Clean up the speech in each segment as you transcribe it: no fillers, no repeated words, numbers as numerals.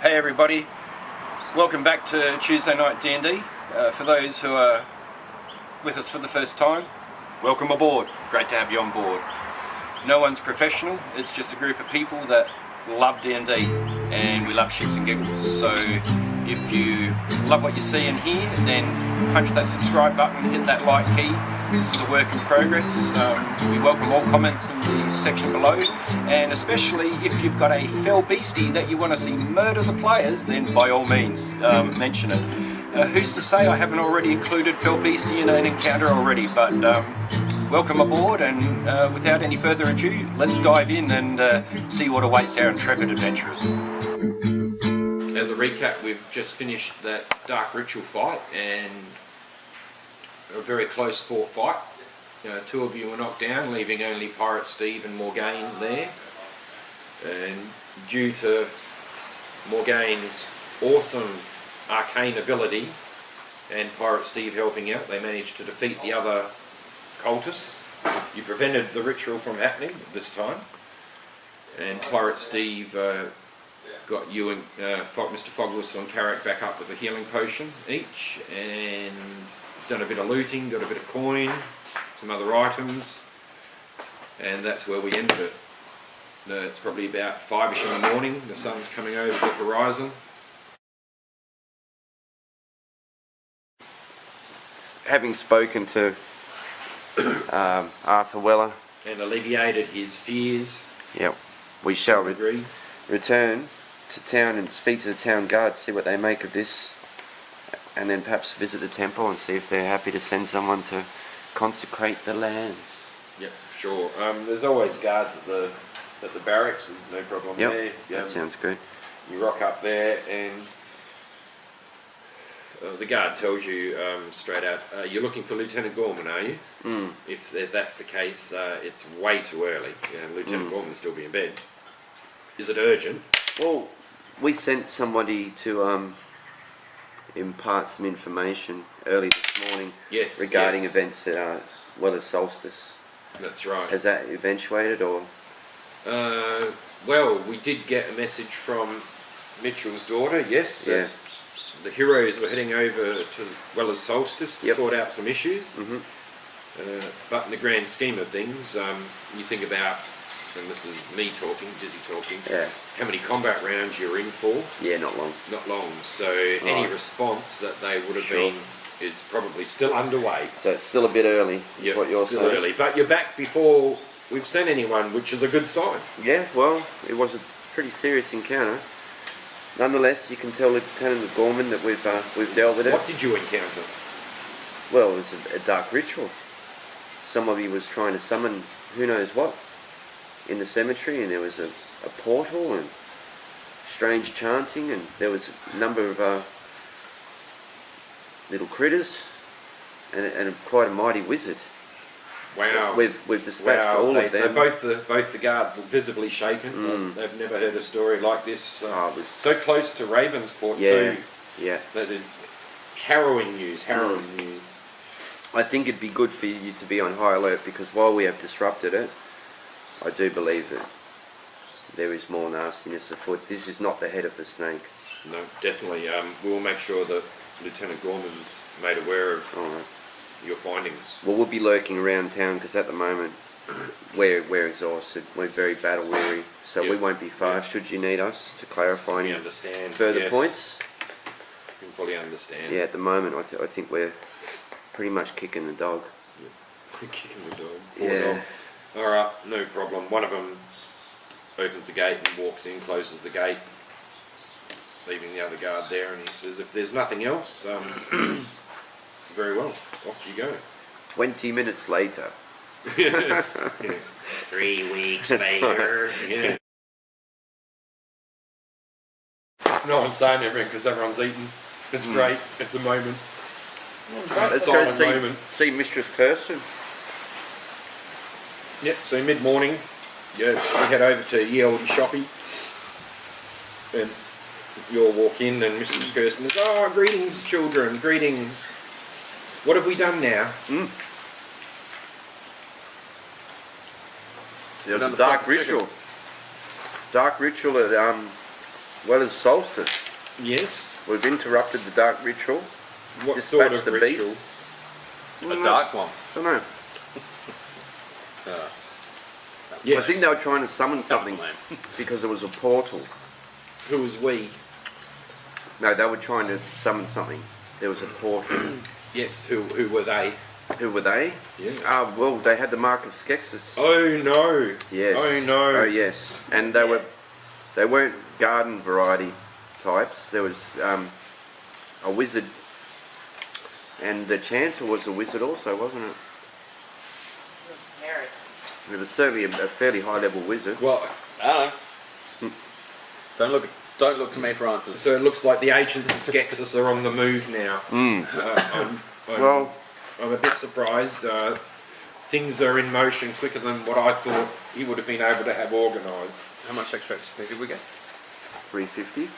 Hey everybody, welcome back to Tuesday Night D&D. For those who are with us for the first time, welcome aboard. Great to have you on board. No one's professional, it's just a group of people that love D&D and we love shits and giggles. So if you love what you see and hear, then punch that subscribe button, hit that like key. This is a work in progress. We welcome all comments in the section below, and especially if you've got a fell beastie that you want to see murder the players, then by all means mention it. Who's to say I haven't already included fell beastie in an encounter already, but welcome aboard, and without any further ado, let's dive in and see what awaits our intrepid adventurers. As a recap, we've just finished that Dark Ritual fight, and a very close fought fight. Two of you were knocked down, leaving only Pirate Steve and Morgaine there. And due to Morgaine's awesome arcane ability and Pirate Steve helping out, they managed to defeat the other cultists. You prevented the ritual from happening this time. And Pirate Steve got you and Mr. Fogless on Carrick back up with a healing potion each, and done a bit of looting, got a bit of coin, some other items, and that's where we ended it. It's probably about 5ish in the morning, the sun's coming over the horizon. Having spoken to Arthur Weller and alleviated his fears, we shall return to town and speak to the town guard, see what they make of this, and then perhaps visit the temple and see if they're happy to send someone to consecrate the lands. Yep, sure. There's always guards at the barracks. There's no problem there. That sounds good. You rock up there, and the guard tells you straight out, "You're looking for Lieutenant Gorman, are you?" If that's the case, it's way too early. Lieutenant Gorman will still be in bed. Is it urgent? Well, we sent somebody to impart some information early this morning regarding events at Weller's Solstice. That's right. Has that eventuated, or? Well, we did get a message from Mitchell's daughter, yes. The heroes were heading over to Weller's Solstice to sort out some issues. But in the grand scheme of things, you think about, and this is me talking, Dizzy talking, how many combat rounds you're in for. Not long. Not long. So any response that they would have been is probably still underway. So it's still a bit early, is what you're saying. Early. But you're back before we've sent anyone, which is a good sign. Yeah, well, it was a pretty serious encounter. Nonetheless, you can tell Lieutenant Gorman that we've dealt with it. What did you encounter? Well, it was a dark ritual. Somebody was trying to summon who knows what in the cemetery, and there was a portal and strange chanting, and there was a number of little critters and quite a mighty wizard. Wow. We've dispatched all of them. Both the guards look visibly shaken. They've never heard a story like this. It was so close to Ravensport too. Yeah. That is harrowing news. News. I think it'd be good for you to be on high alert, because while we have disrupted it, I do believe that there is more nastiness afoot. This is not the head of the snake. No, definitely. We'll make sure that Lieutenant Gorman's made aware of your findings. Well, we'll be lurking around town, because at the moment we're exhausted. We're very battle weary, so we won't be far. Should you need us to clarify any further points? I can fully understand. Yeah, at the moment I think we're pretty much kicking the dog. Kicking the dog. Poor dog. Alright, no problem. One of them opens the gate and walks in, closes the gate, leaving the other guard there, and he says, "If there's nothing else, very well, off you go." 20 minutes later. 3 weeks later. No one's saying anything because everyone's eating. It's great. It's a moment. Let's go see Mistress Kirsten. Yep, so mid-morning, we head over to Ye Olde Shoppy, and you'll walk in and Mistress Kirsten says, "Oh, greetings children, greetings. What have we done now?" There was a dark ritual. Dark ritual at Weller's solstice. Yes. We've interrupted the dark ritual. What Dispatched sort of the ritual? beasts. A dark one. I don't know. Yes. I think they were trying to summon something lame. because there was a portal. Who was we? No, they were trying to summon something. There was a portal. Yes. Who were they? Who were they? Yeah. Well, they had the mark of Skeksis. Oh no. Yes. Oh no. Oh yes. And they weren't garden variety types. There was a wizard, and the Chancellor was a wizard also, wasn't it? It was certainly a fairly high level wizard. Well, I don't know. Don't look to me for answers. so it looks like the agents of Skeksis are on the move now. I'm a bit surprised. Things are in motion quicker than what I thought he would have been able to have organised. How much extra XP did we get? 350.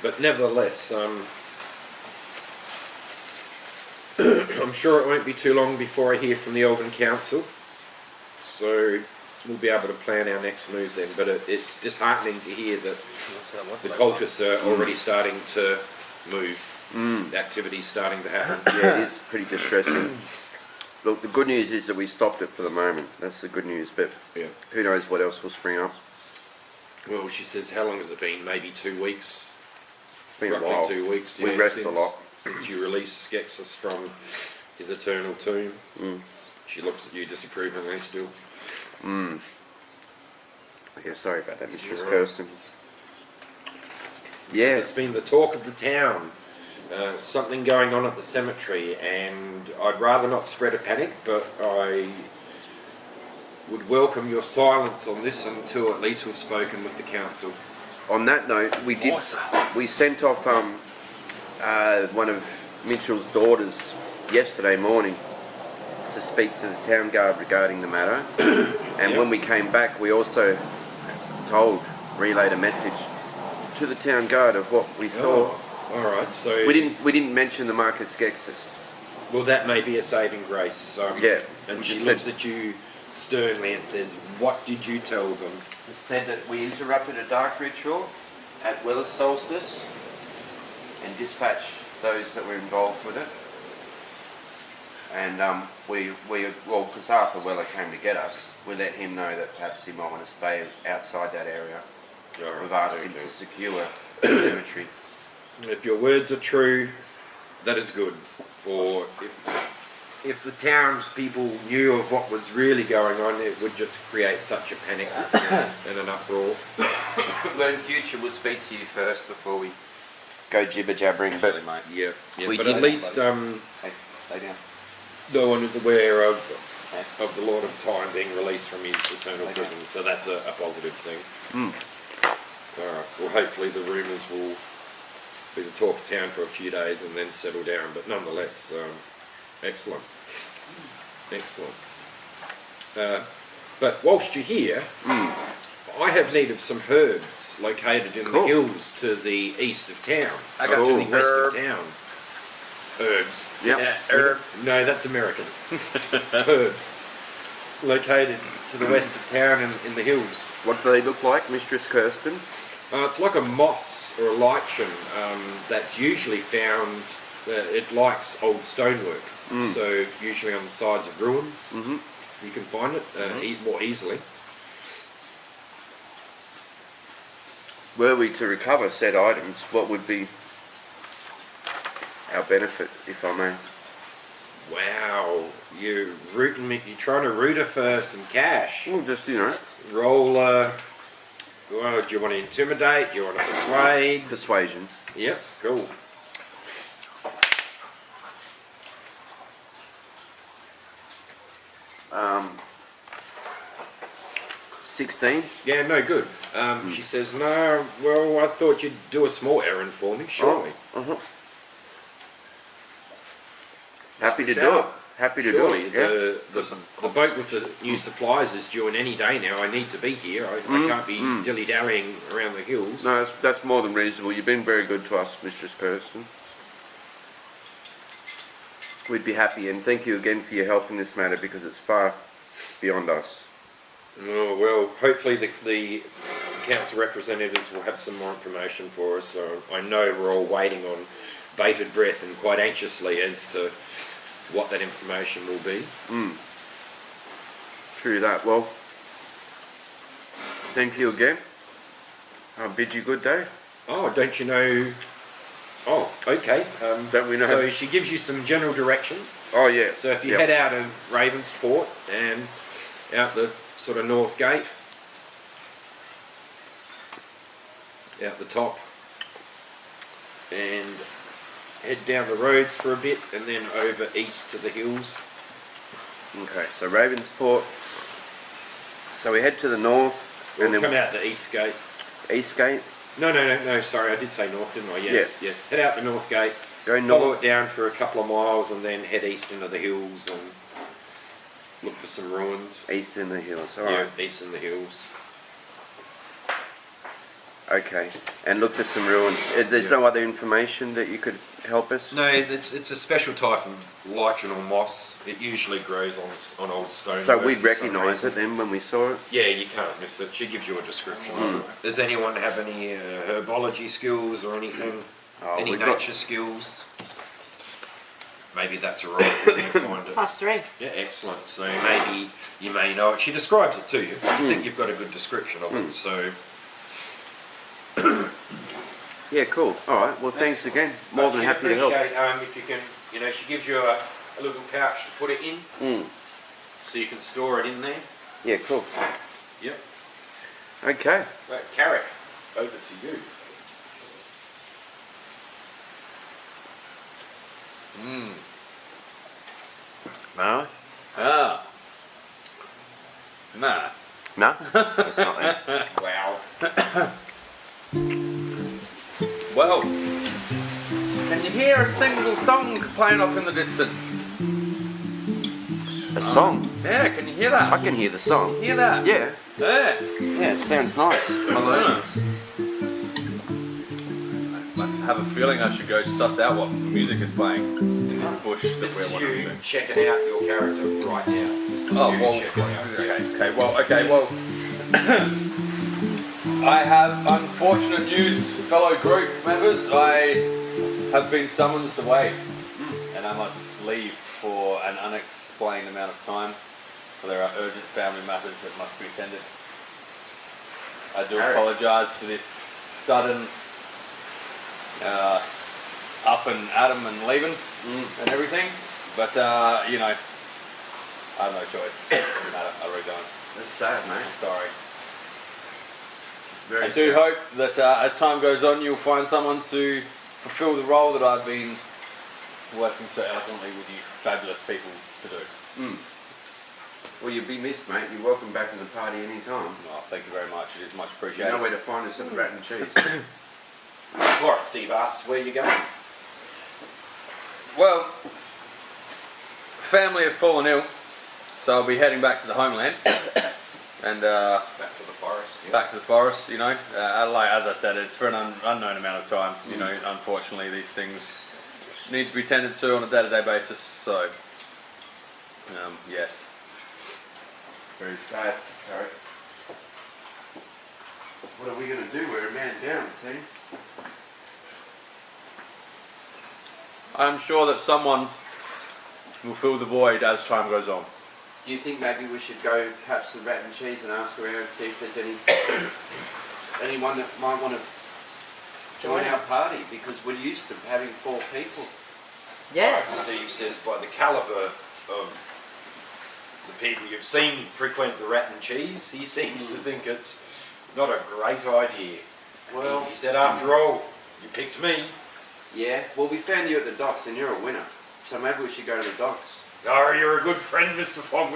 But nevertheless, I'm sure it won't be too long before I hear from the Elven Council. So we'll be able to plan our next move then. But it's disheartening to hear that the cultists are already starting to move. The activity's starting to happen. Yeah, it is pretty distressing. Look, the good news is that we stopped it for the moment. That's the good news. But Yeah. who knows what else will spring up. Well, she says, how long has it been? Maybe 2 weeks? It's been a Roughly while. 2 weeks. We rest a since, lot. Since you released Skeksis from his eternal tomb. She looks at you disapprovingly still. Yeah, sorry about that, Mistress You're right. Kirsten. Yeah. It's been the talk of the town. Something going on at the cemetery, and I'd rather not spread a panic, but I would welcome your silence on this until at least we've spoken with the council. On that note, we did. Awesome. We sent off one of Mitchell's daughters yesterday morning to speak to the town guard regarding the matter. And when we came back, we also relayed a message to the town guard of what we saw. All right, so We didn't mention the Marcus Skeksis. well, that may be a saving grace. Yeah, And we she just looks said- at you sternly and says, "What did you tell them?" Said that we interrupted a dark ritual at Weller's solstice and dispatched those that were involved with it. And because Arthur Weller came to get us, we let him know that perhaps he might want to stay outside that area. We've asked him to secure the cemetery. If your words are true, that is good. For if the townspeople knew of what was really going on, it would just create such a panic and an uproar. Well, in future, we'll speak to you first before we go jibber jabbering. But Absolutely, mate. Yeah, We but did- at least hey, lay down. no one is aware of the Lord of Time being released from his eternal Okay. prison, so that's a positive thing. Alright, well hopefully the rumours will be the talk of town for a few days and then settle down, but nonetheless, excellent. Excellent. But whilst you're here, I have need of some herbs located in the Cool. hills to the east of town. I got to some the west herbs. of town. Herbs. Yep. Yeah, herbs. No, that's American. Herbs. Located to the west of town in the hills. What do they look like, Mistress Kirsten? It's like a moss or a lichen that's usually found, it likes old stonework. So usually on the sides of ruins, you can find it more easily. Were we to recover said items, what would be our benefit, if I may? Wow, you're trying to root her for some cash. Well, just, Roll, well, do you want to intimidate? Do you want to persuade? persuasion. Yep, cool. Um, 16. Yeah, no good. She says, no, well, I thought you'd do a small errand for me, surely. Uh-huh. Happy to do Sure. it. Happy to Surely, do it. Yeah. the boat with the new supplies is due in any day now. I need to be here. I can't be dilly-dallying around the hills. No, that's more than reasonable. You've been very good to us, Mistress Kirsten. We'd be happy, and thank you again for your help in this matter because it's far beyond us. Oh, well, hopefully the council representatives will have some more information for us. So I know we're all waiting on bated breath and quite anxiously as to what that information will be. True that. Well, thank you again. I'll bid you good day. Oh, don't you know? Oh, okay. Don't we know? So she gives you some general directions. Oh yeah. So if you head out of Ravensport and out the sort of north gate, out the top, and head down the roads for a bit and then over east to the hills. Okay, so Ravensport. So we head to the north We'll and then come out the east gate. east gate. No, sorry, I did say north, didn't I? Yes, yes. Head out the north gate, Go follow north. it down for a couple of miles and then head east into the hills and look for some ruins. East in the hills. All right. Yeah, east in the hills. Okay, and look for some ruins. There's no other information that you could help us? No, it's a special type of lichen or moss. It usually grows on old stone. So we'd recognise it then when we saw it? Yeah, you can't miss it. She gives you a description. Does anyone have any herbology skills or anything? Any we've nature got- skills? Maybe that's alright. We can find it. +3. Yeah, excellent. So maybe you may know it. She describes it to you. I think you've got a good description of it. So Yeah, cool. All right. Well, thanks again. More than she'd happy to help. appreciate, if you can, she gives you a little pouch to put it in, Mm. so you can store it in there. Yeah, cool. Yep. Okay. Right, Carrick, over to you. No? Ah. Nah. No? That's not it. Wow. Well, can you hear a single song playing off in the distance? A song? Yeah, can you hear I that? can hear the song. Hear that? Yeah. Yeah. Yeah, it sounds nice. I have a feeling I should go suss out what music is playing in this bush that This we're is wandering you through. checking out your character right now. This is Oh, you well, checking out. okay, well, I have unfortunate news, fellow group members. I have been summoned away, and I must leave for an unexplained amount of time, for there are urgent family matters that must be attended. I do apologise for this sudden up and Adam and leaving and everything, but I have no choice. Doesn't matter. I really don't. That's sad, mate. Sorry. Very I do hope that as time goes on, you'll find someone to fulfil the role that I've been working so eloquently with you fabulous people to do. Well, you'll be missed, mate. You're welcome back in the party anytime. Oh, thank you very much. It is much You appreciated. know where to find us at the Rat and Cheese. Alright, Steve asks where you going. Well, family have fallen ill, so I'll be heading back to the homeland and Back to the forest. Yeah. back to the forest. As I said, it's for an unknown amount of time. Unfortunately, these things need to be tended to on a day-to-day basis. So, yes. Very sad, Carrick. What are we going to do? We're a man down, team. I'm sure that someone will fill the void as time goes on. Do you think maybe we should go perhaps to the Rat and Cheese and ask around and see if there's anyone that might want to join our party? Because we're used to having 4 people. Yeah. Steve says by the calibre of the people you've seen frequent the Rat and Cheese, he seems to think it's not a great idea. Well, He said, after all, you picked me. yeah. Well, we found you at the docks and you're a winner. So maybe we should go to the docks. Oh, you're a good friend, Mr. Fogwisdom.